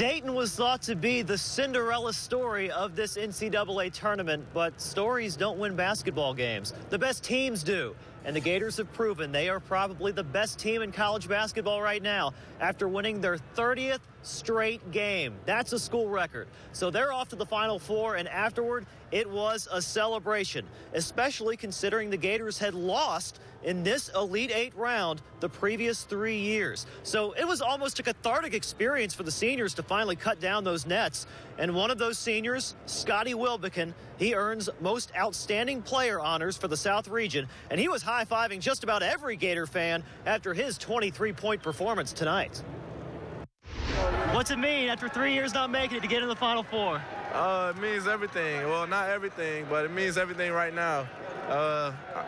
Dayton was thought to be the Cinderella story of this NCAA tournament, but stories don't win basketball games. The best teams do. And the Gators have proven they are probably the best team in college basketball right now after winning their 30th straight game. That's a school record. So they're off to the Final Four, and afterward, it was a celebration, especially considering the Gators had lost in this Elite Eight round the previous 3 years. So it was almost a cathartic experience for the seniors to finally cut down those nets. And one of those seniors, Scotty Wilbekin, he earns Most Outstanding Player honors for the South region, and he was high-fiving just about every Gator fan after his 23-point performance tonight. What's it mean after 3 years not making it to get in the Final Four? It means everything. Well, not everything, but it means everything right now.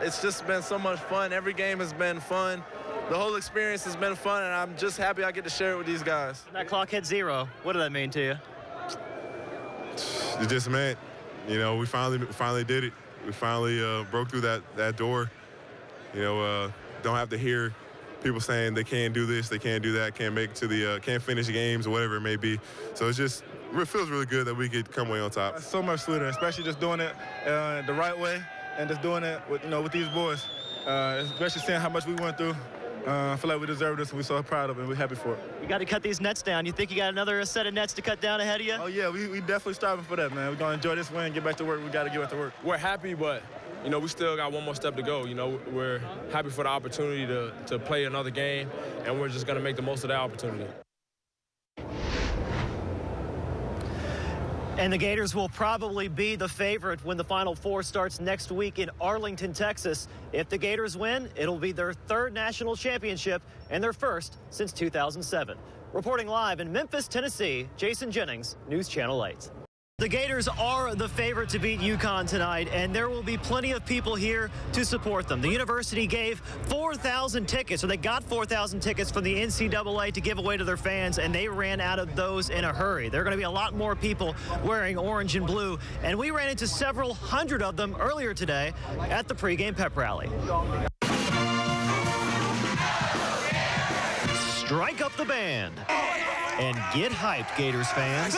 It's just been so much fun. Every game has been fun. The whole experience has been fun, and I'm just happy I get to share it with these guys. When that clock hit zero, what did that mean to you? It just meant, you know, we finally did it. We finally broke through that door. You know, don't have to hear people saying they can't do this, they can't do that, can't make it to the, can't finish games or whatever it may be. So it feels really good that we could come away on top. It's so much sweeter, especially just doing it the right way and just doing it with, with these boys. Especially seeing how much we went through. I feel like we deserve this, and we're so proud of it, and we're happy for it. You got to cut these nets down. You think you got another set of nets to cut down ahead of you? Oh, yeah, we definitely striving for that, man. We're going to enjoy this win, get back to work. We got to get back to work. We're happy, but, you know, we still got one more step to go. You know, we're happy for the opportunity to play another game, and we're just going to make the most of that opportunity. And the Gators will probably be the favorite when the Final Four starts next week in Arlington, Texas. If the Gators win, it'll be their third national championship and their first since 2007. Reporting live in Memphis, Tennessee, Jason Jennings, News Channel 8. The Gators are the favorite to beat UConn tonight, and there will be plenty of people here to support them. The university gave 4,000 tickets, or they got 4,000 tickets from the NCAA to give away to their fans, and they ran out of those in a hurry. There are going to be a lot more people wearing orange and blue, and we ran into several hundred of them earlier today at the pregame pep rally. Strike up the band and get hyped, Gators fans.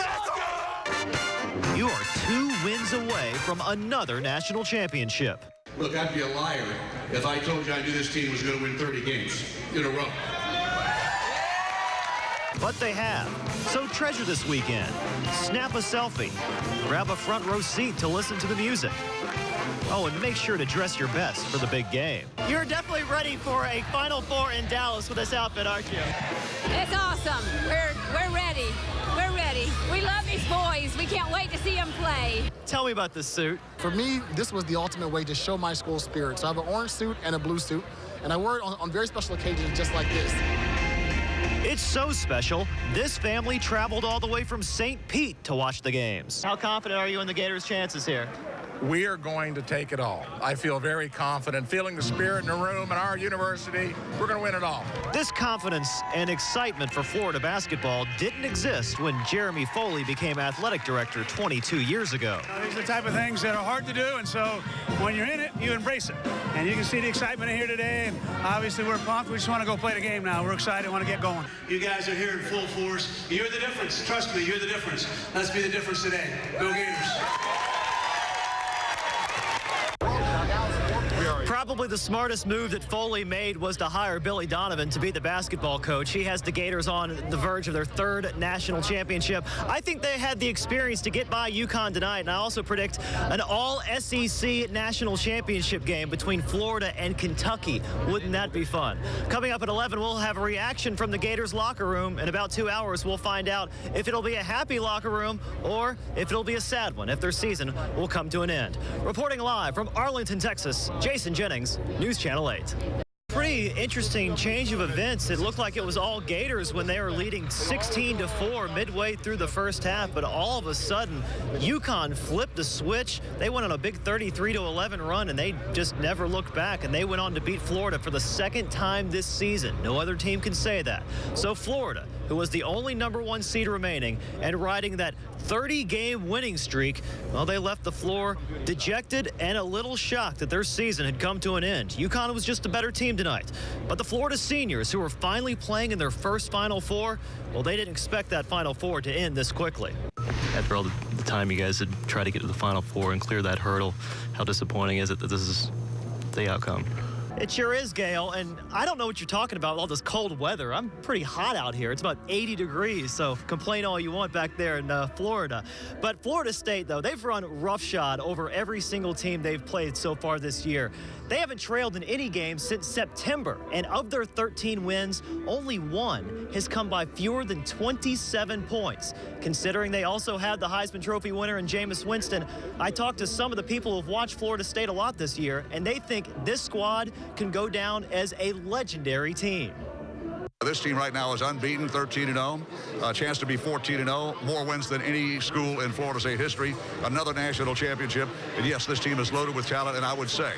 You are 2 wins away from another national championship. Look, I'd be a liar if I told you I knew this team was going to win 30 games in a row. But they have. So treasure this weekend. Snap a selfie. Grab a front row seat to listen to the music. Oh, and make sure to dress your best for the big game. You're definitely ready for a Final Four in Dallas with this outfit, aren't you? It's awesome. We're ready. We're ready. We love these boys. We can't wait to see them play. Tell me about this suit. For me, this was the ultimate way to show my school spirit. So I have an orange suit and a blue suit, and I wear it on very special occasions just like this. It's so special, this family traveled all the way from St. Pete to watch the games. How confident are you in the Gators' chances here? We are going to take it all. I feel very confident, feeling the spirit in the room at our university. We're going to win it all. This confidence and excitement for Florida basketball didn't exist when Jeremy Foley became athletic director 22 years ago. These are the type of things that are hard to do, and so when you're in it, you embrace it. And you can see the excitement in here today, and obviously we're pumped. We just want to go play the game now. We're excited, want to get going. You guys are here in full force. You're the difference. Trust me, you're the difference. Let's be the difference today. Go Gators. Probably the smartest move that Foley made was to hire Billy Donovan to be the basketball coach. He has the Gators on the verge of their third national championship. I think they had the experience to get by UConn tonight, and I also predict an all-SEC national championship game between Florida and Kentucky. Wouldn't that be fun? Coming up at 11, we'll have a reaction from the Gators locker room. In about 2 hours, we'll find out if it'll be a happy locker room or if it'll be a sad one, if their season will come to an end. Reporting live from Arlington, Texas, Jason Jennings, News Channel 8. Pretty interesting change of events. It looked like it was all Gators when they were leading 16-4 midway through the first half, but all of a sudden, UConn flipped the switch. They went on a big 33-11 run, and they just never looked back, and they went on to beat Florida for the second time this season. No other team can say that. So Florida who was the only #1 seed remaining and riding that 30-game winning streak, well, they left the floor dejected and a little shocked that their season had come to an end. UConn was just a better team tonight. But the Florida seniors, who were finally playing in their first Final Four, well, they didn't expect that Final Four to end this quickly. After all the time you guys had tried to get to the Final Four and clear that hurdle, how disappointing is it that this is the outcome? It sure is, Gail, and I don't know what you're talking about with all this cold weather. I'm pretty hot out here. It's about 80 degrees, so complain all you want back there in Florida. But Florida State, though, they've run roughshod over every single team they've played so far this year. They haven't trailed in any game since September, and of their 13 wins, only one has come by fewer than 27 points. Considering they also have the Heisman Trophy winner in Jameis Winston, I talked to some of the people who have watched Florida State a lot this year, and they think this squad can go down as a legendary team. This team right now is unbeaten, 13-0, a chance to be 14-0, more wins than any school in Florida State history, another national championship, and yes, this team is loaded with talent, and I would say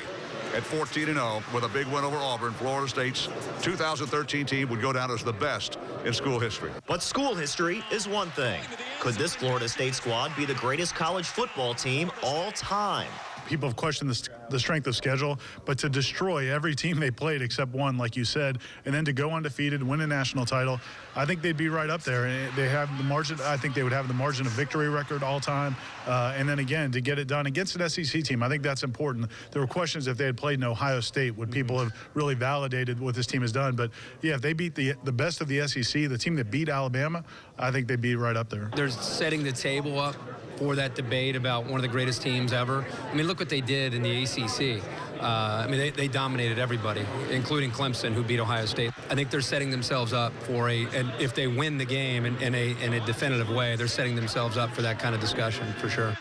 at 14-0 with a big win over Auburn, Florida State's 2013 team would go down as the best in school history. But school history is one thing. Could this Florida State squad be the greatest college football team all time? People have questioned the strength of schedule, but to destroy every team they played except one, like you said, and then to go undefeated, win a national title, I think they'd be right up there. And they have the margin. I think they would have the margin of victory record all time. And then again, to get it done against an SEC team, I think that's important. There were questions if they had played in Ohio State, would people have really validated what this team has done? But yeah, if they beat the best of the SEC, the team that beat Alabama, I think they'd be right up there. They're setting the table up for that debate about one of the greatest teams ever. I mean, look what they did in the ACC. I mean, they dominated everybody, including Clemson, who beat Ohio State. I think they're setting themselves up for and if they win the game in a definitive way, they're setting themselves up for that kind of discussion, for sure.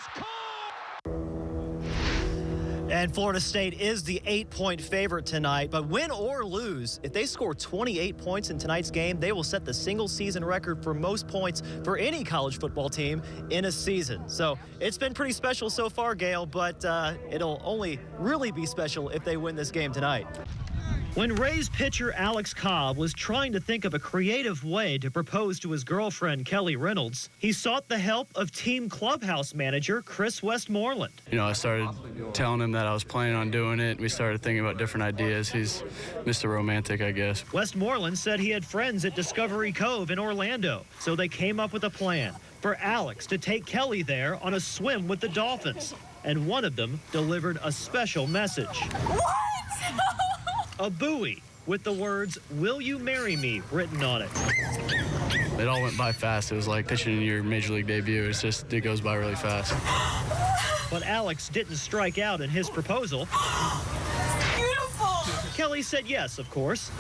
And Florida State is the 8-point favorite tonight, but win or lose, if they score 28 points in tonight's game, they will set the single-season record for most points for any college football team in a season. So it's been pretty special so far, Gail, but it'll only really be special if they win this game tonight. When Rays pitcher Alex Cobb was trying to think of a creative way to propose to his girlfriend, Kelly Reynolds, he sought the help of team clubhouse manager Chris Westmoreland. You know, I started telling him that I was planning on doing it. We started thinking about different ideas. He's Mr. Romantic, I guess. Westmoreland said he had friends at Discovery Cove in Orlando, so they came up with a plan for Alex to take Kelly there on a swim with the Dolphins. And one of them delivered a special message. What? A buoy with the words, "Will you marry me?" written on it. It all went by fast. It was like pitching in your major league debut. It goes by really fast. But Alex didn't strike out in his proposal. Beautiful. Kelly said yes, of course.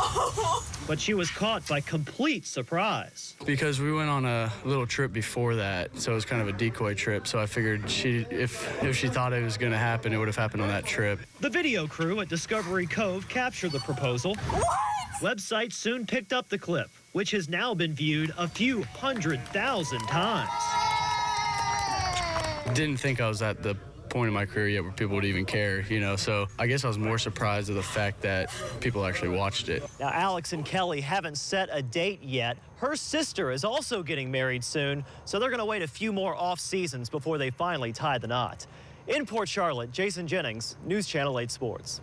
But she was caught by complete surprise. Because we went on a little trip before that, so it was kind of a decoy trip. So I figured if she thought it was going to happen, it would have happened on that trip. The video crew at Discovery Cove captured the proposal. What? Websites soon picked up the clip, which has now been viewed a few 100,000 times. Didn't think I was at the point in my career yet where people would even care, you know, so I guess I was more surprised at the fact that people actually watched it. Now, Alex and Kelly haven't set a date yet. Her sister is also getting married soon, so they're going to wait a few more off seasons before they finally tie the knot. In Port Charlotte, Jason Jennings, News Channel 8 Sports.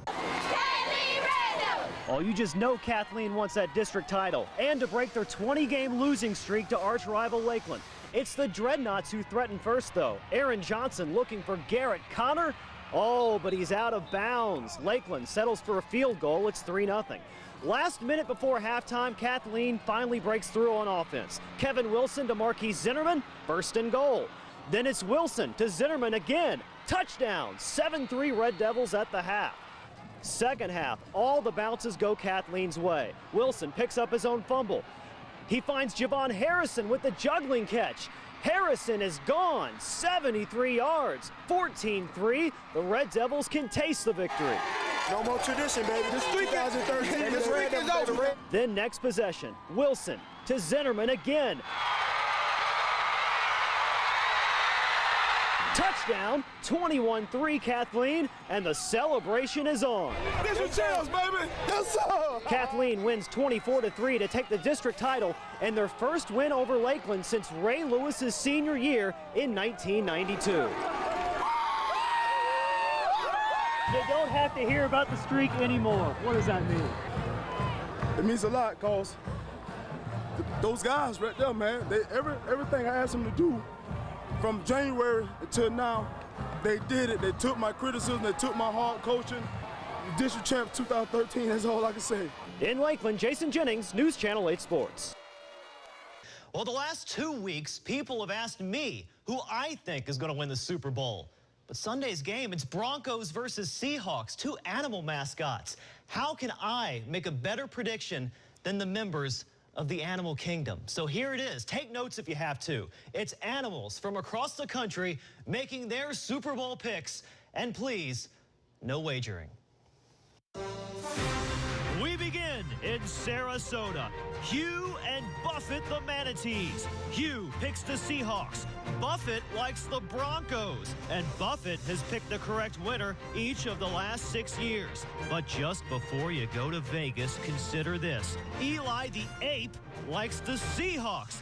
Oh, you just know Kathleen wants that district title and to break their 20-game losing streak to arch rival Lakeland. It's the Dreadnoughts who threaten first, though. Aaron Johnson looking for Garrett Connor. Oh, but he's out of bounds. Lakeland settles for a field goal. It's 3-0. Last minute before halftime, Kathleen finally breaks through on offense. Kevin Wilson to Marquise Zinnerman, first and goal. Then it's Wilson to Zinnerman again. Touchdown, 7-3 Red Devils at the half. Second half, all the bounces go Kathleen's way. Wilson picks up his own fumble. He finds Javon Harrison with the juggling catch. Harrison is gone, 73 yards, 14-3. The Red Devils can taste the victory. No more tradition, baby. This 2013 is Red Devils, baby. Then next possession, Wilson to Zinnerman again. Touchdown, 21-3 Kathleen, and the celebration is on. This is chance, baby. Yes, sir. Kathleen wins 24-3 to take the district title and their first win over Lakeland since Ray Lewis's senior year in 1992. You don't have to hear about the streak anymore. What does that mean? It means a lot, cause those guys right there, man, everything I asked them to do from January until now, they did it. They took my criticism, they took my hard coaching. District champ 2013, that's all I can say. In Lakeland, Jason Jennings, News Channel 8 Sports. Well, the last 2 weeks, people have asked me who I think is going to win the Super Bowl. But Sunday's game, it's Broncos versus Seahawks, two animal mascots. How can I make a better prediction than the members of the animal kingdom? So here it is. Take notes if you have to. It's animals from across the country making their Super Bowl picks. And please, no wagering. We begin in Sarasota. Hugh and Buffett the Manatees. Hugh picks the Seahawks. Buffett likes the Broncos. And Buffett has picked the correct winner each of the last 6 years. But just before you go to Vegas, consider this. Eli the Ape likes the Seahawks.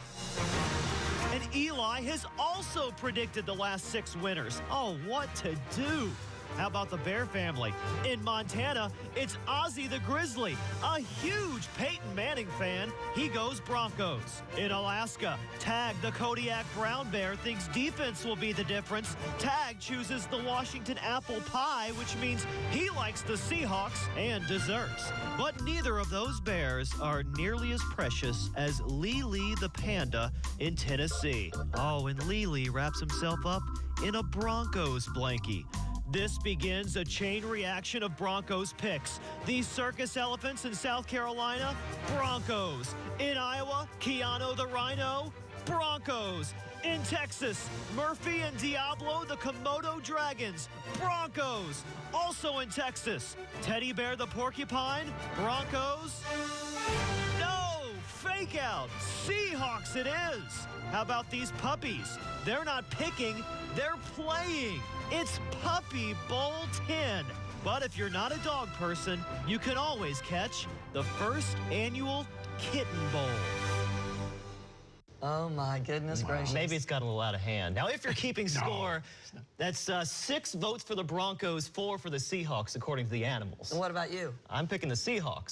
And Eli has also predicted the last 6 winners. Oh, what to do? How about the Bear family? In Montana, it's Ozzie the Grizzly, a huge Peyton Manning fan. He goes Broncos. In Alaska, Tag the Kodiak Brown Bear thinks defense will be the difference. Tag chooses the Washington apple pie, which means he likes the Seahawks and desserts. But neither of those bears are nearly as precious as Lily the panda in Tennessee. Oh, and Lily wraps himself up in a Broncos blankie. This begins a chain reaction of Broncos picks. These circus elephants in South Carolina, Broncos. In Iowa, Keanu the Rhino, Broncos. In Texas, Murphy and Diablo the Komodo Dragons, Broncos. Also in Texas, Teddy Bear the Porcupine, Broncos. No, fake out, Seahawks it is. How about these puppies? They're not picking, they're playing. It's Puppy Bowl 10. But if you're not a dog person, you can always catch the first annual Kitten Bowl. Oh, my goodness gracious. Maybe it's got a little out of hand. Now, if you're keeping score, that's 6 votes for the Broncos, 4 for the Seahawks, according to the animals. And what about you? I'm picking the Seahawks.